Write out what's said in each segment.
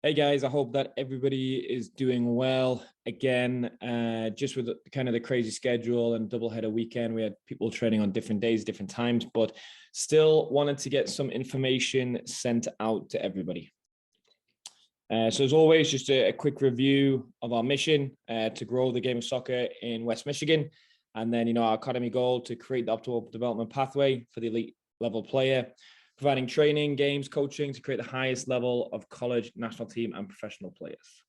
Hey guys, I hope that everybody is doing well. Again, just with kind of the crazy schedule and doubleheader weekend, we had people training on different days, different times, but still wanted to get some information sent out to everybody. So as always, just a quick review of our mission to grow the game of soccer in West Michigan. And then, our academy goal to create the optimal development pathway for the elite level player, providing training, games, coaching to create the highest level of college, national team, and professional players.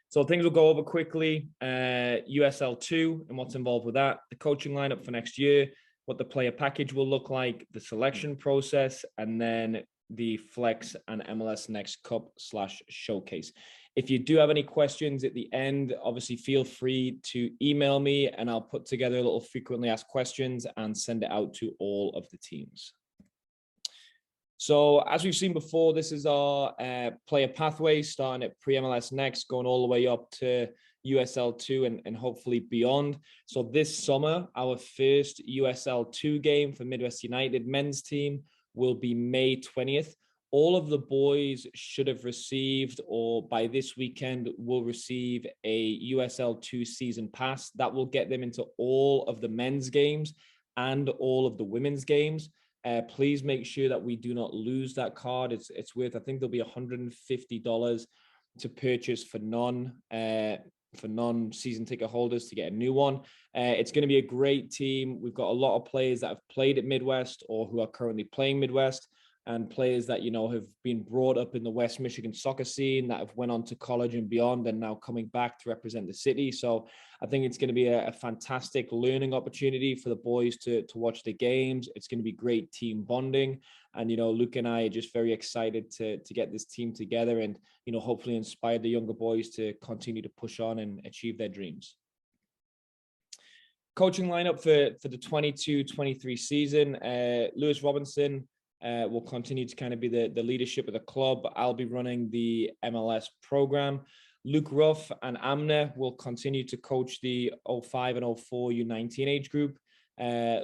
So things will go over quickly. USL2 and what's involved with that, the coaching lineup for next year, what the player package will look like, the selection process, and then the Flex and MLS Next Cup / showcase. If you do have any questions at the end, obviously feel free to email me and I'll put together a little frequently asked questions and send it out to all of the teams. So as we've seen before, this is our player pathway starting at pre-MLS Next, going all the way up to USL2 and hopefully beyond. So this summer, our first USL2 game for Midwest United men's team will be May 20th. All of the boys should have received, or by this weekend, will receive a USL2 season pass. That will get them into all of the men's games and all of the women's games. Please make sure that we do not lose that card. It's worth, I think there'll be $150 to purchase for non-season ticket holders to get a new one. It's going to be a great team. We've got a lot of players that have played at Midwest or who are currently playing Midwest, and players that, have been brought up in the West Michigan soccer scene that have went on to college and beyond and now coming back to represent the city. So I think it's going to be a fantastic learning opportunity for the boys to watch the games. It's going to be great team bonding. And, Luke and I are just very excited to get this team together and, hopefully inspire the younger boys to continue to push on and achieve their dreams. Coaching lineup for the 22-23 season, Lewis Robinson will continue to kind of be the leadership of the club. I'll be running the MLS program. Luke Ruff and Amna will continue to coach the 05 and 04 U19 age group.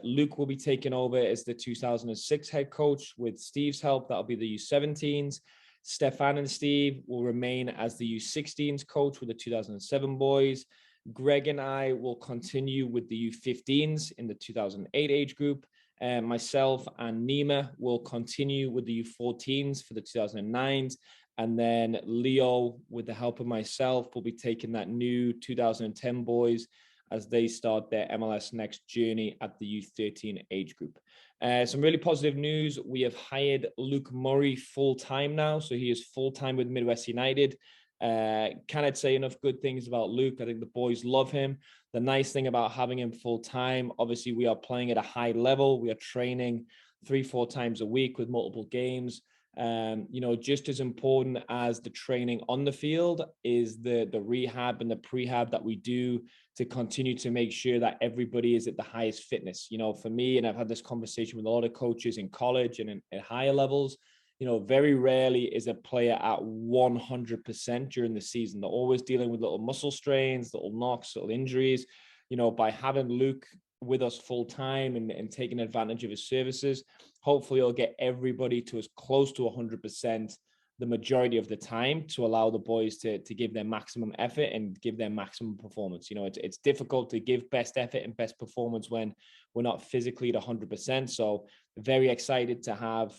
Luke will be taking over as the 2006 head coach with Steve's help. That'll be the U17s. Stefan and Steve will remain as the U16s coach with the 2007 boys. Greg and I will continue with the U15s in the 2008 age group. Myself and Nima will continue with the U14s for the 2009s. And then Leo, with the help of myself, will be taking that new 2010 boys as they start their MLS Next journey at the U13 age group. Some really positive news. We have hired Luke Murray full-time now. So he is full-time with Midwest United. Cannot say enough good things about Luke. I think the boys love him. The nice thing about having him full-time, obviously we are playing at a high level. We are training 3-4 times a week with multiple games. Just as important as the training on the field is the rehab and the prehab that we do to continue to make sure that everybody is at the highest fitness. For me, and I've had this conversation with a lot of coaches in college and at higher levels, very rarely is a player at 100% during the season. They're always dealing with little muscle strains, little knocks, little injuries. By having Luke with us full time and taking advantage of his services, hopefully it'll get everybody to as close to 100% the majority of the time to allow the boys to give their maximum effort and give their maximum performance. It's difficult to give best effort and best performance when we're not physically at 100%. So very excited to have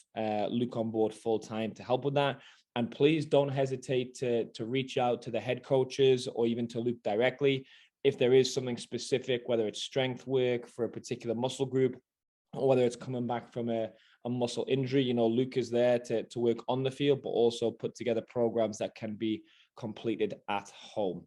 Luke on board full time to help with that. And please don't hesitate to reach out to the head coaches or even to Luke directly if there is something specific, whether it's strength work for a particular muscle group or whether it's coming back from a muscle injury. Luke is there to work on the field, but also put together programs that can be completed at home.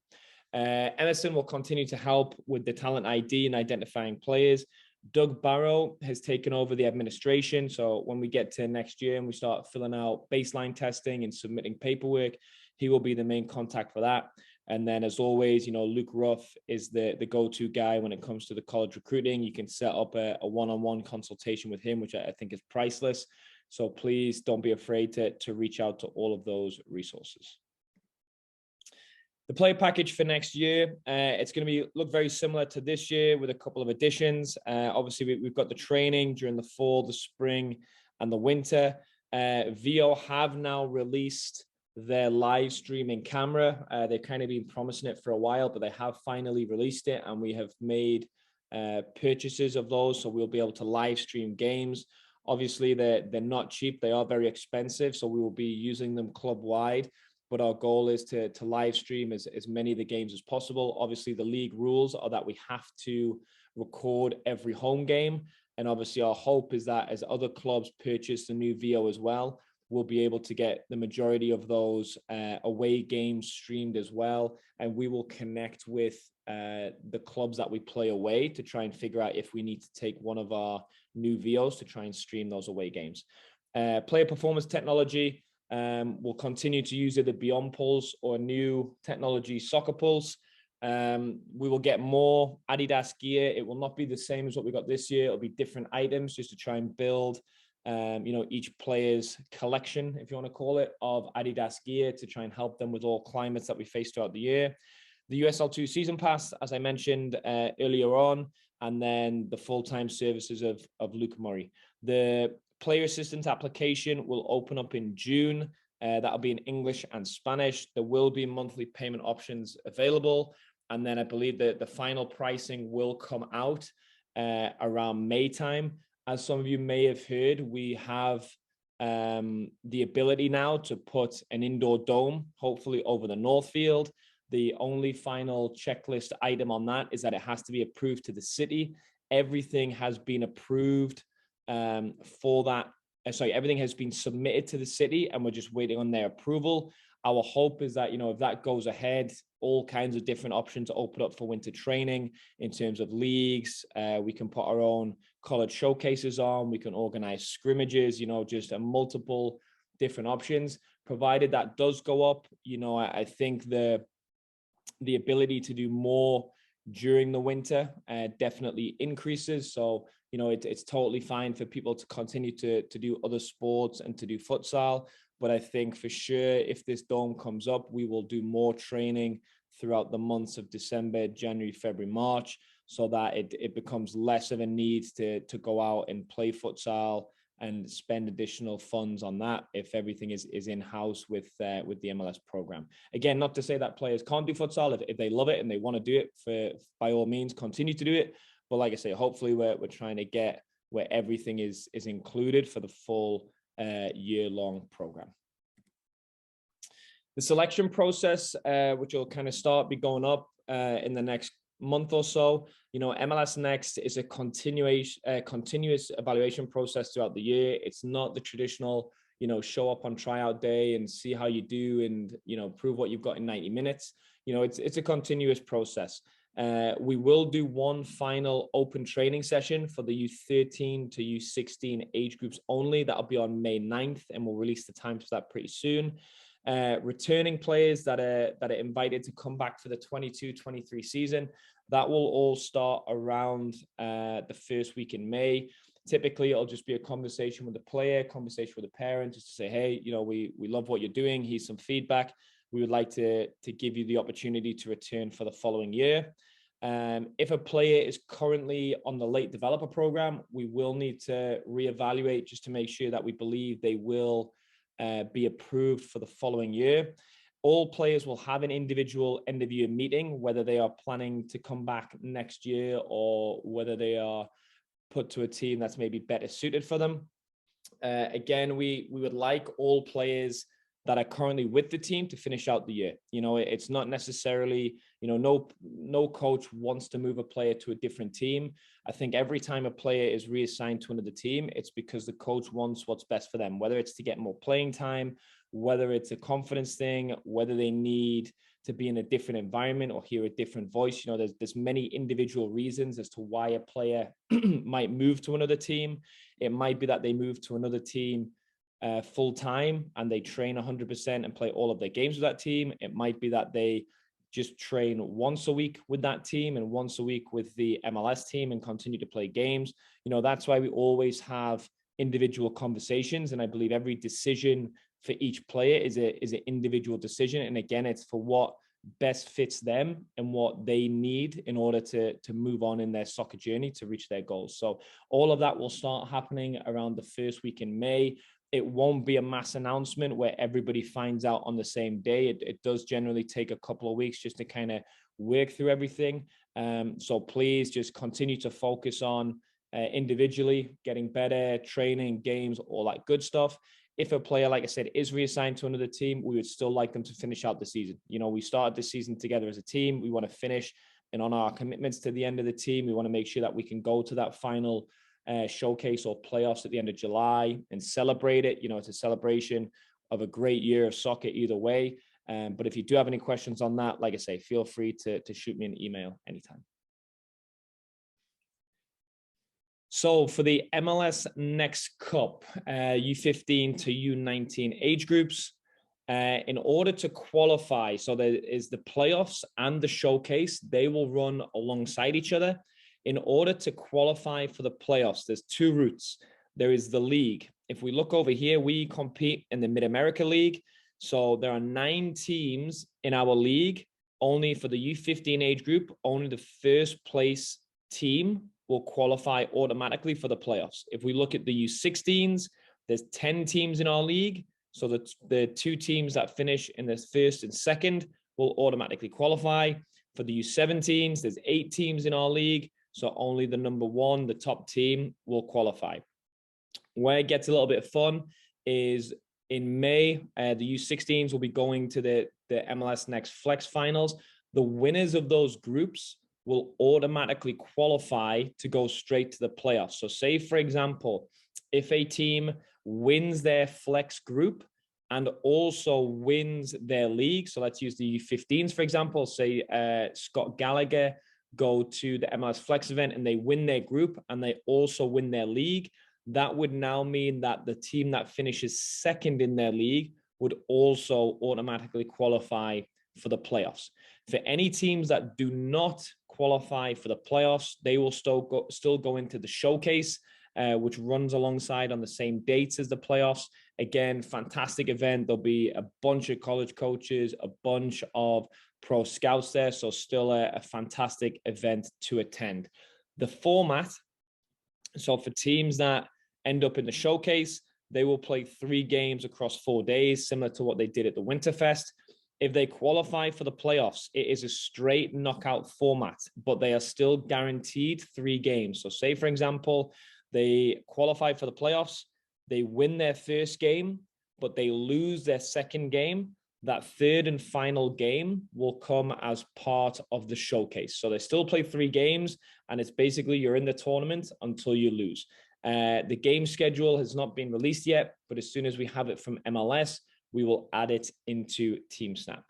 Emerson will continue to help with the talent ID and identifying players. Doug Barrow has taken over the administration. So when we get to next year and we start filling out baseline testing and submitting paperwork, he will be the main contact for that. And then, as always, Luke Ruff is the go-to guy when it comes to the college recruiting. You can set up a one-on-one consultation with him, which I think is priceless. So please don't be afraid to reach out to all of those resources. The player package for next year, it's going to look very similar to this year with a couple of additions. Obviously, we've got the training during the fall, the spring, and the winter. VO have now released their live streaming camera. They've kind of been promising it for a while, but they have finally released it, and we have made purchases of those, so we'll be able to live stream games. Obviously, they're not cheap. They are very expensive, so we will be using them club wide. But our goal is to live stream as many of the games as possible. Obviously, the league rules are that we have to record every home game. And obviously, our hope is that as other clubs purchase the new VO as well, we'll be able to get the majority of those away games streamed as well. And we will connect with the clubs that we play away to try and figure out if we need to take one of our new VOs to try and stream those away games. Player performance technology, we'll continue to use either Beyond Pulse or new technology Soccer Pulse. We will get more Adidas gear. It will not be the same as what we got this year. It'll be different items just to try and build each player's collection, if you want to call it, of Adidas gear to try and help them with all climates that we face throughout the year. The USL2 season pass, as I mentioned earlier on, and then the full-time services of Luke Murray. The player assistance application will open up in June. That'll be in English and Spanish. There will be monthly payment options available. And then I believe that the final pricing will come out around May time. As some of you may have heard, we have the ability now to put an indoor dome, hopefully over the North Field. The only final checklist item on that is that it has to be approved to the city. Everything has been approved for that. Everything has been submitted to the city and we're just waiting on their approval. Our hope is that, if that goes ahead, all kinds of different options open up for winter training in terms of leagues. We can put our own college showcases on. We can organize scrimmages, just a multiple different options. Provided that does go up, I think the ability to do more during the winter definitely increases. So, it's totally fine for people to continue to do other sports and to do futsal. But I think for sure, if this dome comes up, we will do more training throughout the months of December, January, February, March, so that it becomes less of a need to go out and play futsal and spend additional funds on that if everything is in-house with the MLS program. Again, not to say that players can't do futsal. If they love it and they want to do it, by all means, continue to do it. But like I say, hopefully we're trying to get where everything is included for the full year-long program. The selection process, which will kind of be going up in the next month or so. MLS Next is a continuous evaluation process throughout the year. It's not the traditional, show up on tryout day and see how you do and, prove what you've got in 90 minutes. It's a continuous process. We will do one final open training session for the U13 to U16 age groups only. That'll be on May 9th, and we'll release the times for that pretty soon. Returning players that are invited to come back for the 22-23 season, that will all start around the first week in May. Typically, it'll just be a conversation with the player, conversation with the parent, just to say, hey, we love what you're doing. Here's some feedback. We would like to give you the opportunity to return for the following year. If a player is currently on the late developer program, we will need to reevaluate just to make sure that we believe they will be approved for the following year. All players will have an individual end of year meeting, whether they are planning to come back next year or whether they are put to a team that's maybe better suited for them. Again, we would like all players that are currently with the team to finish out the year. It's not necessarily, no coach wants to move a player to a different team. I think every time a player is reassigned to another team, it's because the coach wants what's best for them, whether it's to get more playing time, whether it's a confidence thing, whether they need to be in a different environment or hear a different voice. There's many individual reasons as to why a player might move to another team. It might be that they move to another team full time and they train 100% and play all of their games with that team. It might be that they just train once a week with that team and once a week with the MLS team and continue to play games. That's why we always have individual conversations. And I believe every decision for each player is an individual decision. And again, it's for what best fits them and what they need in order to move on in their soccer journey to reach their goals. So all of that will start happening around the first week in May. it won't be a mass announcement where everybody finds out on the same day. It does generally take a couple of weeks just to kind of work through everything. So please just continue to focus on individually getting better, training, games, all that good stuff. If a player, like I said, is reassigned to another team, we would still like them to finish out the season. You know, we started this season together as a team. We want to finish and on our commitments to the end of the team. We want to make sure that we can go to that final showcase or playoffs at the end of July and celebrate it. You know, it's a celebration of a great year of soccer either way. But if you do have any questions on that, like I say, feel free to shoot me an email anytime. So for the MLS Next Cup, U15 to U19 age groups, in order to qualify, so there is the playoffs and the showcase, they will run alongside each other. In order to qualify for the playoffs, there's two routes. There is the league. If we look over here, we compete in the Mid-America League. So there are 9 teams in our league. Only for the U15 age group, only the first place team will qualify automatically for the playoffs. If we look at the U16s, there's 10 teams in our league. So the 2 teams that finish in the first and second will automatically qualify. For the U17s, there's 8 teams in our league. So only the number 1, the top team, will qualify. Where it gets a little bit fun is in May, the U16s will be going to the MLS Next Flex Finals. The winners of those groups will automatically qualify to go straight to the playoffs. So say, for example, if a team wins their flex group and also wins their league, so let's use the U15s, for example, say Scott Gallagher go to the MLS Flex event and they win their group and they also win their league, that would now mean that the team that finishes second in their league would also automatically qualify for the playoffs. For any teams that do not qualify for the playoffs, they will still go into the showcase, which runs alongside on the same dates as the playoffs. Again, fantastic event. There'll be a bunch of college coaches, a bunch of pro scouts there. So still a fantastic event to attend. The format, so for teams that end up in the showcase, they will play 3 games across 4 days, similar to what they did at the Winterfest. If they qualify for the playoffs, it is a straight knockout format, but they are still guaranteed 3 games. So say, for example, they qualify for the playoffs, they win their first game, but they lose their second game. That third and final game will come as part of the showcase. So they still play 3 games, and it's basically you're in the tournament until you lose. The game schedule has not been released yet, but as soon as we have it from MLS, we will add it into TeamSnap.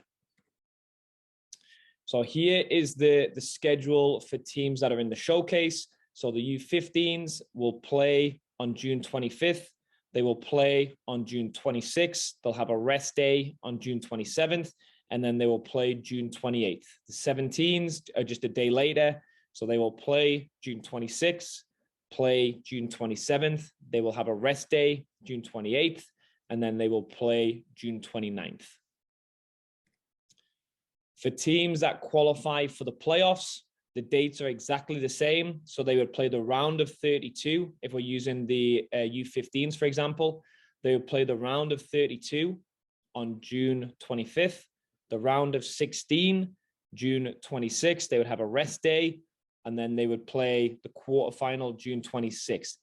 So here is the schedule for teams that are in the showcase. So the U15s will play on June 25th. They will play on June 26th. They'll have a rest day on June 27th, and then they will play June 28th. The 17s are just a day later. So they will play June 26th, play June 27th. They will have a rest day, June 28th, and then they will play June 29th. For teams that qualify for the playoffs, the dates are exactly the same. So they would play the round of 32. If we're using the U15s, for example, they would play the round of 32 on June 25th, the round of 16, June 26th. They would have a rest day, and then they would play the quarterfinal June 26th.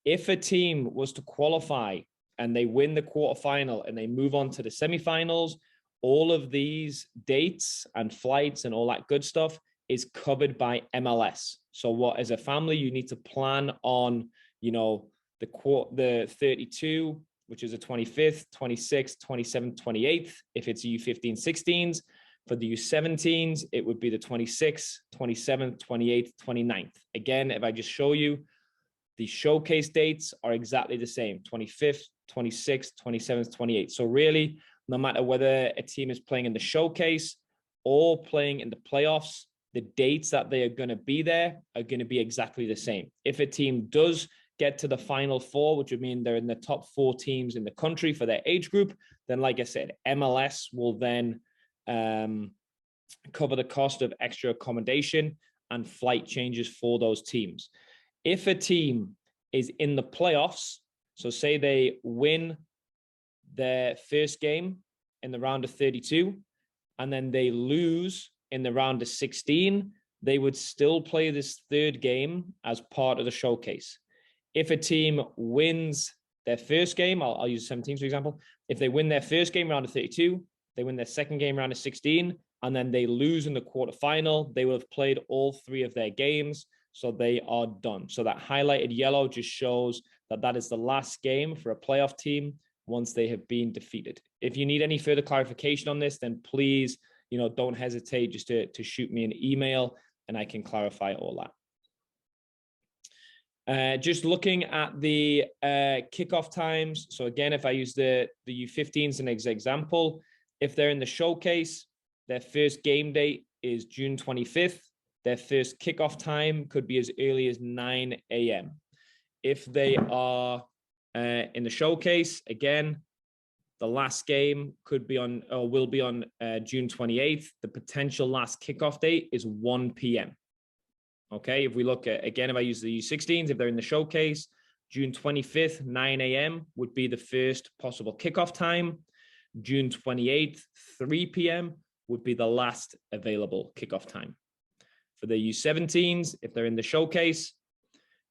If a team was to qualify and they win the quarterfinal and they move on to the semifinals, all of these dates and flights and all that good stuff is covered by MLS. So what, as a family, you need to plan on, you know, the 32, which is the 25th, 26th, 27th, 28th. If it's U15 16s, for the U17s, it would be the 26th, 27th, 28th, 29th. Again, if I just show you, the showcase dates are exactly the same, 25th, 26th, 27th, 28th. So really, no matter whether a team is playing in the showcase or playing in the playoffs, the dates that they are going to be there are going to be exactly the same. If a team does get to the final 4, which would mean they're in the top 4 teams in the country for their age group, then like I said, MLS will then cover the cost of extra accommodation and flight changes for those teams. If a team is in the playoffs, So say they win their first game in the round of 32, and then they lose in the round of 16, they would still play this third game as part of the showcase. If a team wins their first game, I'll use 17 for example. If they win their first game round of 32, they win their second game round of 16, and then they lose in the quarterfinal, they will have played all 3 of their games, so they are done. So that highlighted yellow just shows that that is the last game for a playoff team once they have been defeated. If you need any further clarification on this, then please, don't hesitate just to shoot me an email and I can clarify all that. Just looking at the kickoff times. So again, if I use the U15s as an example, if they're in the showcase, their first game date is June 25th. Their first kickoff time could be as early as 9 a.m. If they are in the showcase, again, the last game could be on or will be on June 28th. The potential last kickoff date is 1 p.m. Okay, if we look at, again, if I use the U16s, if they're in the showcase, June 25th, 9 a.m. would be the first possible kickoff time. June 28th, 3 p.m. would be the last available kickoff time. For the U17s, if they're in the showcase,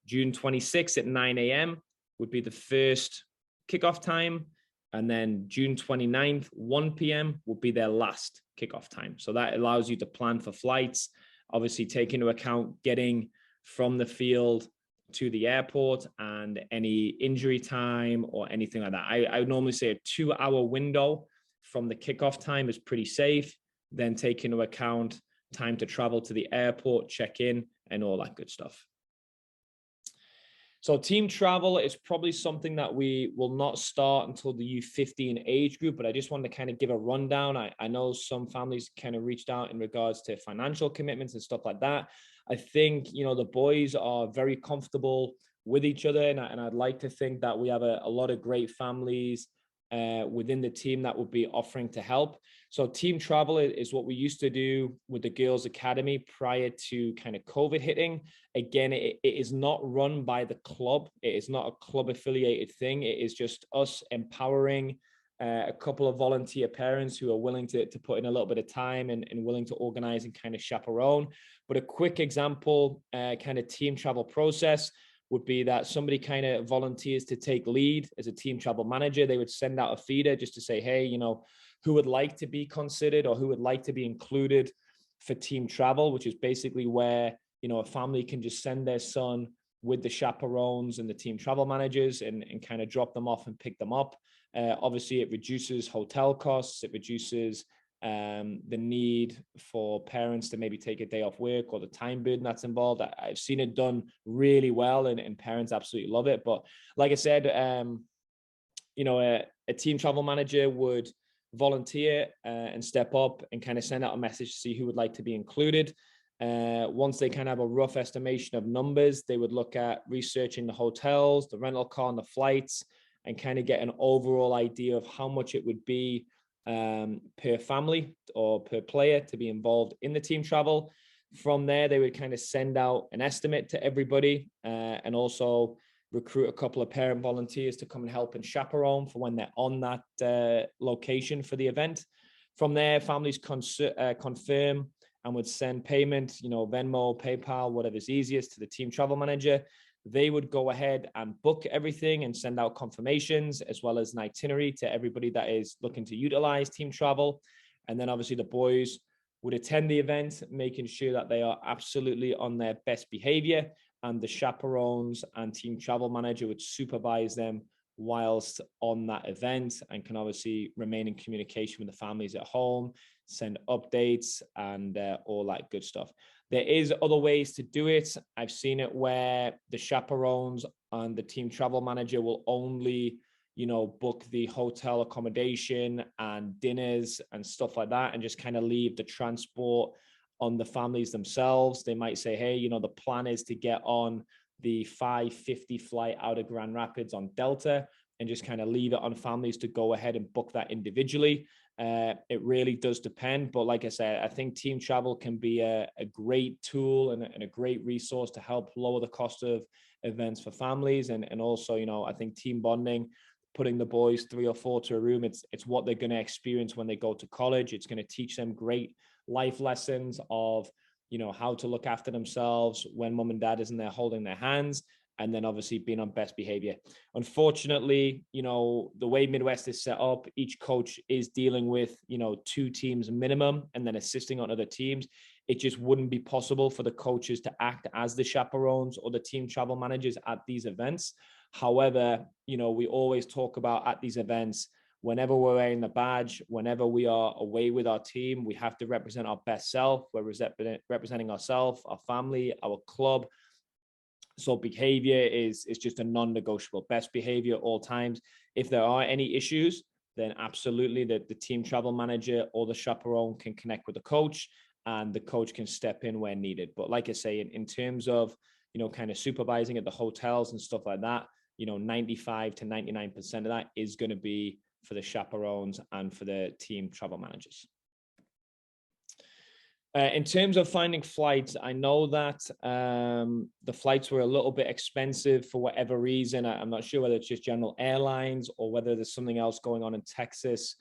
June 26th at 9 a.m. would be the first kickoff time. And then June 29th, 1 p.m. would be their last kickoff time. So that allows you to plan for flights, obviously take into account getting from the field to the airport and any injury time or anything like that. I would normally say a 2-hour window from the kickoff time is pretty safe. Then take into account time to travel to the airport, check in, and all that good stuff. So team travel is probably something that we will not start until the U15 age group, but I just wanted to kind of give a rundown. I know some families kind of reached out in regards to financial commitments and stuff like that. I think, the boys are very comfortable with each other, and I'd like to think that we have a lot of great families within the team that would be offering to help. So team travel is what we used to do with the girls academy prior to kind of COVID hitting. Again, it is not run by the club. It is not a club affiliated thing. It is just us empowering a couple of volunteer parents who are willing to put in a little bit of time and willing to organize and kind of chaperone. But a quick example, kind of team travel process would be that somebody kind of volunteers to take lead as a team travel manager. They would send out a feeder just to say, hey, who would like to be considered or who would like to be included for team travel, which is basically where, a family can just send their son with the chaperones and the team travel managers and kind of drop them off and pick them up. Obviously, it reduces hotel costs. It reduces the need for parents to maybe take a day off work or the time burden that's involved. I've seen it done really well and parents absolutely love it. But like I said, a team travel manager would volunteer and step up and kind of send out a message to see who would like to be included. Once they kind of have a rough estimation of numbers, they would look at researching the hotels, the rental car and the flights, and kind of get an overall idea of how much it would be per family or per player to be involved in the team travel. From there, they would kind of send out an estimate to everybody and also recruit a couple of parent volunteers to come and help and chaperone for when they're on that location for the event. From there, families confirm and would send payment, Venmo, PayPal, whatever's easiest to the team travel manager. They would go ahead and book everything and send out confirmations as well as an itinerary to everybody that is looking to utilize team travel. And then obviously the boys would attend the event, making sure that they are absolutely on their best behavior, and the chaperones and team travel manager would supervise them whilst on that event and can obviously remain in communication with the families at home, send updates and all that good stuff. There is other ways to do it. I've seen it where the chaperones and the team travel manager will only, book the hotel accommodation and dinners and stuff like that and just kind of leave the transport on the families themselves. They might say, hey, the plan is to get on the 5:50 flight out of Grand Rapids on Delta, and just kind of leave it on families to go ahead and book that individually. It really does depend. But like I said, I think team travel can be a great tool and a great resource to help lower the cost of events for families, and also, you know, I think team bonding, putting the boys 3 or 4 to a room, it's what they're going to experience when they go to college. It's going to teach them great life lessons of, you know, how to look after themselves when mom and dad isn't there holding their hands, and then obviously being on best behavior. Unfortunately, you know, the way Midwest is set up, each coach is dealing with, you know, 2 teams minimum and then assisting on other teams. It just wouldn't be possible for the coaches to act as the chaperones or the team travel managers at these events. However, you know, we always talk about at these events, whenever we're wearing the badge, whenever we are away with our team, we have to represent our best self. We're representing ourselves, our family, our club. So behavior is just a non-negotiable. Best behavior all times. If there are any issues, then absolutely the team travel manager or the chaperone can connect with the coach, and the coach can step in where needed. But like I say, in terms of, you know, kind of supervising at the hotels and stuff like that, you know, 95 to 99% of that is going to be for the chaperones and for the team travel managers. In terms of finding flights, I know that the flights were a little bit expensive for whatever reason. I'm not sure whether it's just general airlines or whether there's something else going on in Texas,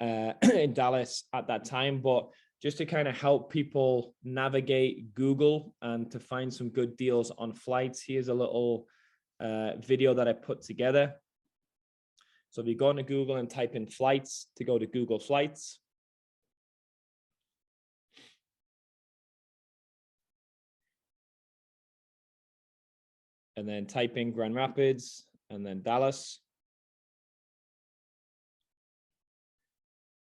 in Dallas at that time. But just to kind of help people navigate Google and to find some good deals on flights, here's a little video that I put together. So if you go into Google and type in flights, to go to Google Flights. And then type in Grand Rapids and then Dallas.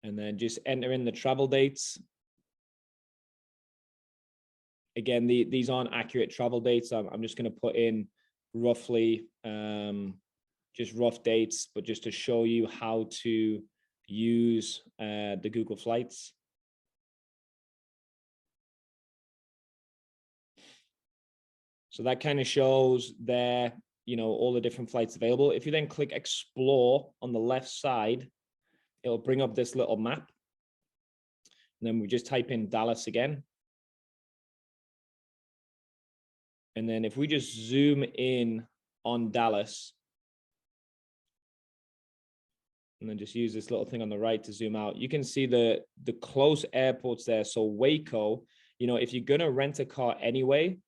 And then just enter in the travel dates. Again, these aren't accurate travel dates. I'm just going to put in roughly just rough dates, but just to show you how to use the Google Flights. So that kind of shows there, you know, all the different flights available. If you then click Explore on the left side, it'll bring up this little map. And then we just type in Dallas again. And then if we just zoom in on Dallas, and then just use this little thing on the right to zoom out, you can see the close airports there. So Waco, you know, if you're going to rent a car anyway,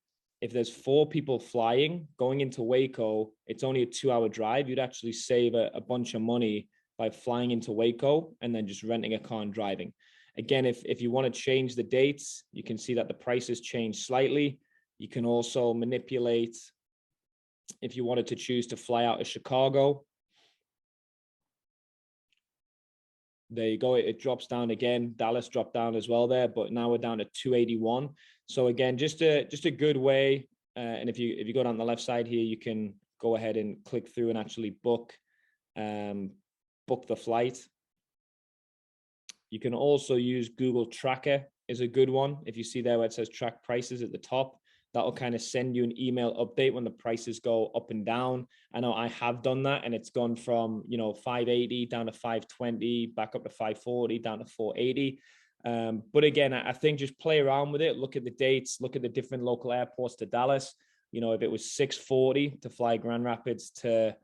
if there's 4 people flying going into Waco, it's only a 2-hour drive. You'd actually save a bunch of money by flying into Waco and then just renting a car and driving. Again, if you want to change the dates, you can see that the prices change slightly. You can also manipulate if you wanted to choose to fly out of Chicago. There you go. It drops down again. Dallas dropped down as well there, but now we're down to 281. So again, just a good way. And if you go down the left side here, you can go ahead and click through and actually book the flight. You can also use Google Tracker is a good one. If you see there where it says track prices at the top, that'll kind of send you an email update when the prices go up and down. I know I have done that, and it's gone from, you know, 580 down to 520, back up to 540, down to 480. But again, I think just play around with it. Look at the dates, look at the different local airports to Dallas. You know, if it was 640 to fly Grand Rapids to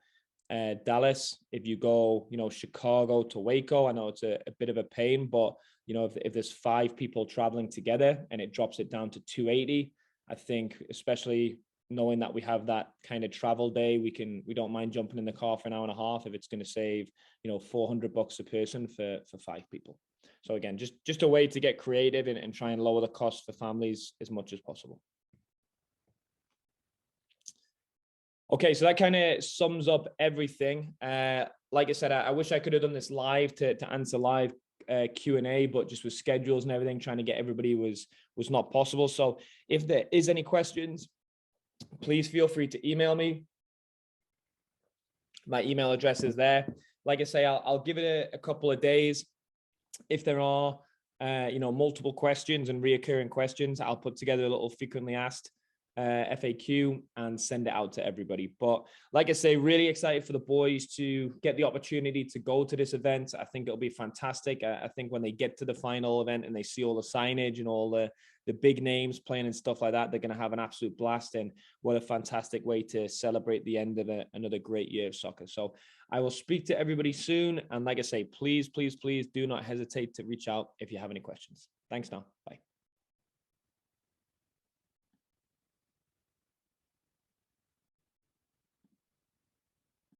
Dallas, if you go, you know, Chicago to Waco, I know it's a bit of a pain, but, you know, if there's 5 people traveling together and it drops it down to 280, I think, especially knowing that we have that kind of travel day, we don't mind jumping in the car for an hour and a half if it's going to save, you know, $400 a person for 5 people. So again, just a way to get creative and try and lower the cost for families as much as possible. Okay, so that kind of sums up everything. Like I said, I wish I could have done this live to answer live Q&A, but just with schedules and everything, trying to get everybody was not possible. So if there is any questions, please feel free to email me. My email address is there. Like I say, I'll give it a couple of days. If there are, you know, multiple questions and reoccurring questions, I'll put together a little frequently asked FAQ and send it out to everybody. But like I say, really excited for the boys to get the opportunity to go to this event. I think it'll be fantastic. I think when they get to the final event and they see all the signage and all the big names playing and stuff like that, they're going to have an absolute blast. And what a fantastic way to celebrate the end of another great year of soccer. So I will speak to everybody soon. And like I say, please, please, please do not hesitate to reach out if you have any questions. Thanks now. Bye.